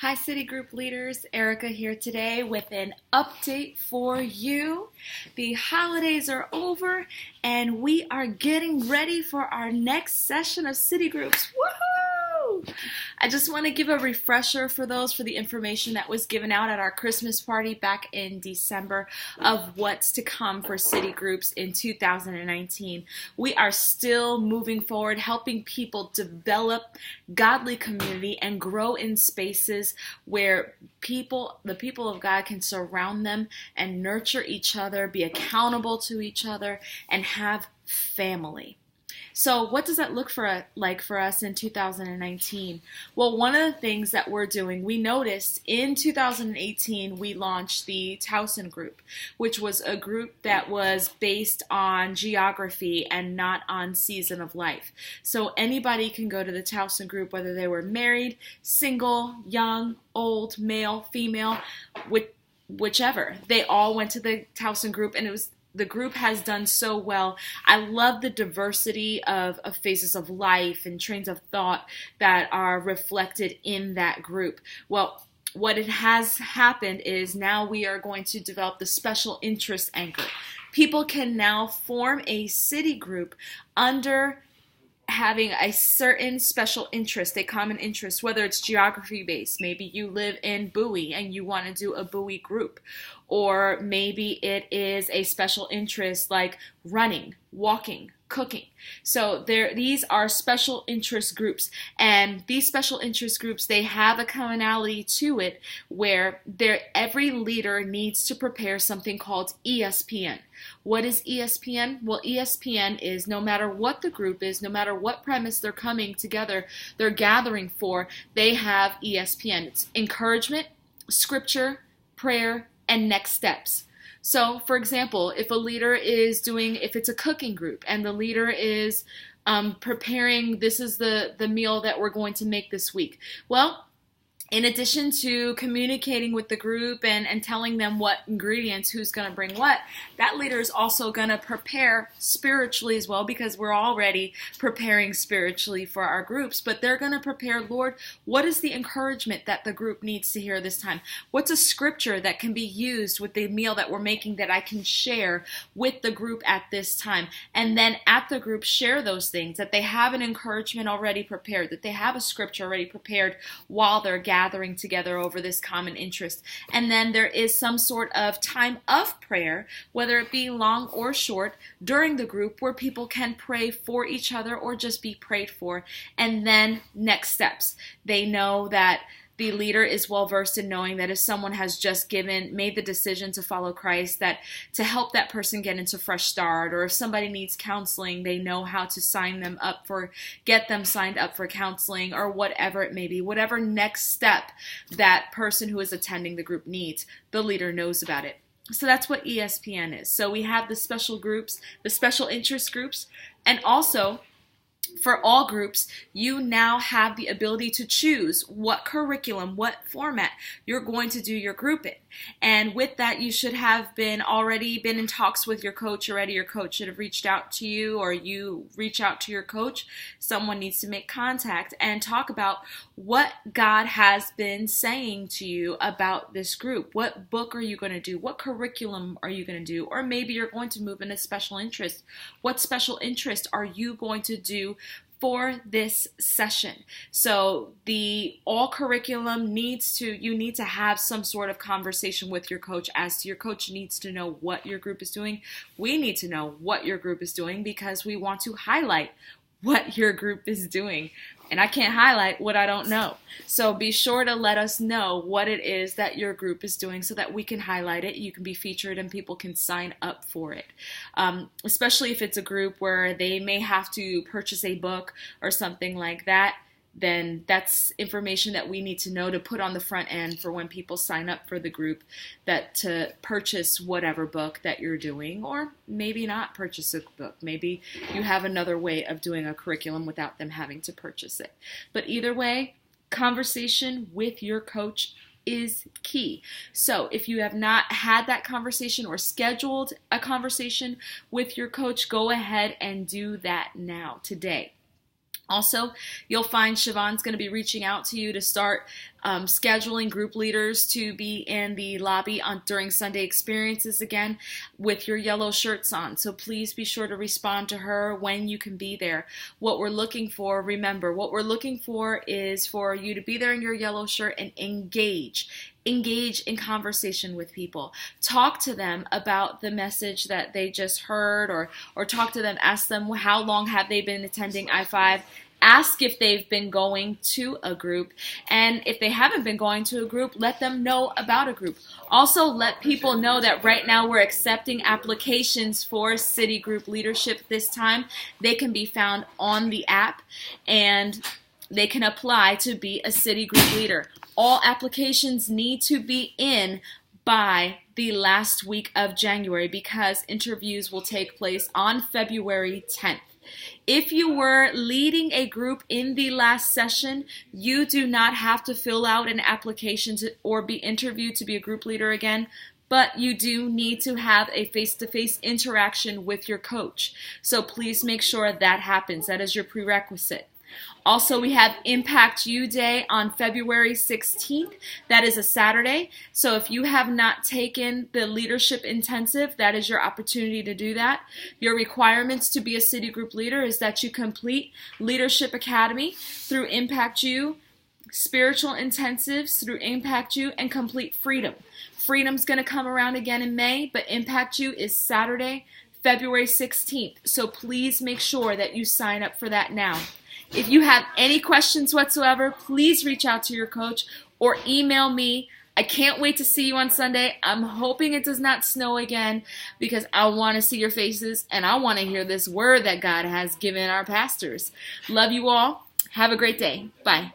Hi, City Group leaders. Erica here today with an update for you. The holidays are over and we are getting ready for our next session of City Groups. Woohoo! I just want to give a refresher for the information that was given out at our Christmas party back in December of what's to come for City Groups in 2019. We are still moving forward, helping people develop godly community and grow in spaces where the people of God can surround them and nurture each other, be accountable to each other, and have family. So what does that look like for us in 2019? Well, one of the things that we're doing, we noticed in 2018, we launched the Towson Group, which was a group that was based on geography and not on season of life. So anybody can go to the Towson Group, whether they were married, single, young, old, male, female, whichever. They all went to the Towson Group, and the group has done so well. I love the diversity of phases of life and trains of thought that are reflected in that group. Well, what it has happened is now we are going to develop the special interest anchor. People can now form a city group under having a certain special interest, a common interest, whether it's geography based. Maybe you live in Bowie and you want to do a Bowie group, or maybe it is a special interest like running, walking, cooking. So these are special interest groups, and these special interest groups, they have a commonality to it where every leader needs to prepare something called ESPN. What is ESPN? Well, ESPN is no matter what the group is, no matter what premise they're coming together, they're gathering for, they have ESPN. It's encouragement, scripture, prayer, and next steps. So, for example, if it's a cooking group and the leader is preparing, this is the meal that we're going to make this week. Well, in addition to communicating with the group and telling them what ingredients, who's going to bring what, that leader is also going to prepare spiritually as well, because we're already preparing spiritually for our groups, but they're going to prepare, Lord, what is the encouragement that the group needs to hear this time? What's a scripture that can be used with the meal that we're making that I can share with the group at this time? And then at the group, share those things, that they have an encouragement already prepared, that they have a scripture already prepared while they're gathering together over this common interest. And then there is some sort of time of prayer, whether it be long or short, during the group where people can pray for each other or just be prayed for. And then next steps. They know that the leader is well versed in knowing that if someone has just made the decision to follow Christ, that to help that person get into fresh start, or if somebody needs counseling, they know how to get them signed up for counseling, or whatever it may be, whatever next step that person who is attending the group needs, the leader knows about it. So that's what ESPN is. So we have the special groups, the special interest groups, and also for all groups, you now have the ability to choose what curriculum, what format you're going to do your group in. And with that, you should have already been in talks with your coach already. Your coach should have reached out to you, or you reach out to your coach. Someone needs to make contact and talk about what God has been saying to you about this group. What book are you going to do? What curriculum are you going to do? Or maybe you're going to move in a special interest. What special interest are you going to do for this session? So all curriculum you need to have some sort of conversation with your coach, as your coach needs to know what your group is doing. We need to know what your group is doing because we want to highlight what your group is doing. And I can't highlight what I don't know. So be sure to let us know what it is that your group is doing so that we can highlight it. You can be featured and people can sign up for it. Especially if it's a group where they may have to purchase a book or something like that, then that's information that we need to know to put on the front end for when people sign up for the group, that to purchase whatever book that you're doing, or maybe not purchase a book. Maybe you have another way of doing a curriculum without them having to purchase it. But either way, conversation with your coach is key. So if you have not had that conversation or scheduled a conversation with your coach, go ahead and do that now, today. Also, you'll find Siobhan's going to be reaching out to you to start scheduling group leaders to be in the lobby during Sunday experiences again with your yellow shirts on. So please be sure to respond to her when you can be there. What we're looking for, remember, what we're looking for is for you to be there in your yellow shirt and engage in conversation with people. Talk to them about the message that they just heard, or talk to them, ask them how long have they been attending I-5. Ask if they've been going to a group, and if they haven't been going to a group, let them know about a group. Also, let people know that right now we're accepting applications for city group leadership this time. They can be found on the app, and they can apply to be a city group leader. All applications need to be in by the last week of January because interviews will take place on February 10th. If you were leading a group in the last session, you do not have to fill out an application or be interviewed to be a group leader again, but you do need to have a face-to-face interaction with your coach. So please make sure that happens. That is your prerequisite. Also, we have Impact You Day on February 16th. That is a Saturday. So if you have not taken the Leadership Intensive, that is your opportunity to do that. Your requirements to be a city group leader is that you complete Leadership Academy through Impact You, Spiritual Intensives through Impact You, and complete Freedom. Freedom's going to come around again in May, but Impact You is Saturday, February 16th. So please make sure that you sign up for that now. If you have any questions whatsoever, please reach out to your coach or email me. I can't wait to see you on Sunday. I'm hoping it does not snow again because I want to see your faces and I want to hear this word that God has given our pastors. Love you all. Have a great day. Bye.